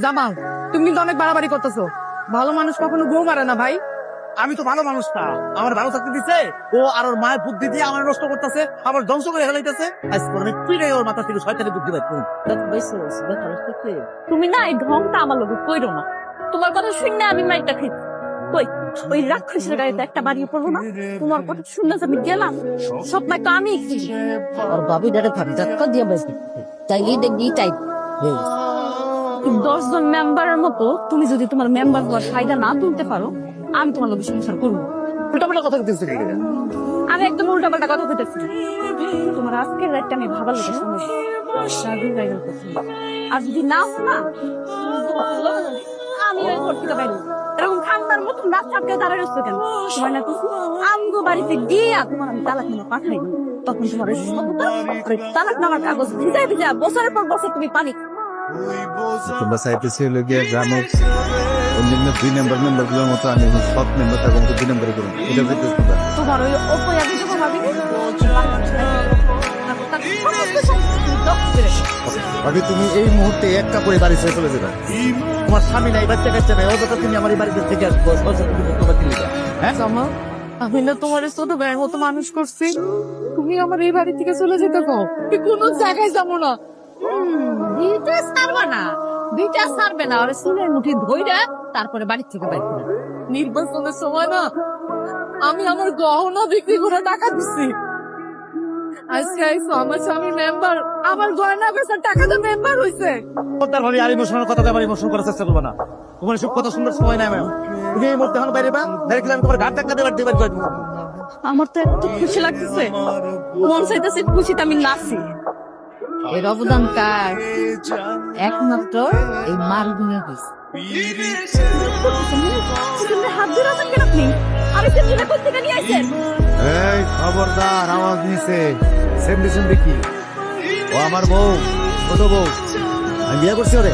জামাল, তুমি কিন্তু অনেক বাড়াবাড়ি করতেছো। ভালো মানুষ কখনো বউ মারে না ভাই। আমি তো ভালো মানুষ না, আমার ভালো থাকতে দিছে ও, আর ওর মায়ের বুদ্ধি দিয়ে আমার নষ্ট করতেছে, আমার ধ্বংস করে ফেলাইতেছে। আজকে আমি পিড়ে ওর মাথা থেকে শয়তানি বুদ্ধি পাইবো। তুমি না এই ঢংটা আমার লোক কইরো না। তোমার কথা শুনে আমি মাইটা খাই। কই ওই রাক্ষসের গাড়িতে একটা বাড়িয়ে পড়বো না? তোমার কথা শুনে যে আমি গেলাম, সব মাই তো আমি और भाभी डरे भाभी धक्का दिया बस चाहिए देखी टाइप 10 জন মেম্বারের মতো তুমি যদি তোমার মেম্বার হওয়ার ফায়দা না তুলতে পারো, আমি তোমার লোকের সংসার করবো। উল্টাপাল্টা কথা বলতেছে কি? আমি একদম উল্টাপাল্টা কথা বলতেছি। তোমার আজকের রাতটা আমি ভাবার লোকের সঙ্গে আর যদি না আসো না, আমি ওই ঘর থেকে বাইরে এরকম ঠান্ডার মতো রাত থাকতে দাঁড়ায় রয়েছে কেন? তোমার না কিছু আমগো বাড়িতে গিয়ে তোমার আমি তালাক নামা পাঠাই দিই। তখন তোমার ওই সততা আর ওই তালাক নামার কাগজ ভিজায় ভিজায় বছরের পর বছর তুমি পানি তোমরা চাইতেছি হলো গিয়ে গ্রামের অন্যান্য 2 মেম্বার গুলোর মতো আমি সব মেম্বার তার মতো 2 নম্বরে করুন, এটা বলতে তোমরা। তোমার ওই অপয়াদি যখন ভাবিনি ভাবি তুমি এই মুহূর্তে এক কাপড়ে বাড়ি ছেড়ে চলে যাবে। তোমার স্বামী নাই, বাচ্চা কাচ্চা নাই, অযথা তুমি আমার এই বাড়িতে থেকে আসবো। হ্যাঁ জামাল, আমি না তোমার ছোট ভাইয়ের মতো মানুষ করছি, তুমি আমার এই বাড়ি থেকে চলে যেতে কও। আমি কোনো জায়গায় যাবো না। দুইটা সারবে না দুইটা সারবে না ওরে চুলের মুঠি ধইরা তারপরে বাড়ি থেকে বাইর করে নির্বাচনের সময় না আমি আমার গহনা বিক্রি করে টাকা দিচ্ছি। আজকে আইসো আমার স্বামী মেম্বার, আমার গয়না বেচার টাকাতে মেম্বার হইছে। তার ভাবি আর ইমোশনাল কথা আমার ইমোশন করার চেষ্টা করবো না। তোমার সব কথা সুন্দর সময় নাই ম্যাম। তুমি এই মুহূর্তে এখন বাইরে বা ডাইরেক্টলি আমি তোমার ঘাট ধাক্কা দেবার করে দেবো। আমার তো এত খুশি লাগতেছে, মন চাইতেছে খুশিতে আমি নাচি। এর অবদান কার? একমাত্র এই মার গুণের হয়েছে। হাত দিয়ে রাখেন কেন আপনি? আরে সেদিনে কোথা থেকে নিয়ে আসেন? এই খবরদার, আওয়াজ নিছে সেমডি কি? ও আমার বউ, ছোট বউ। আমি বিয়ে করছি ওরে।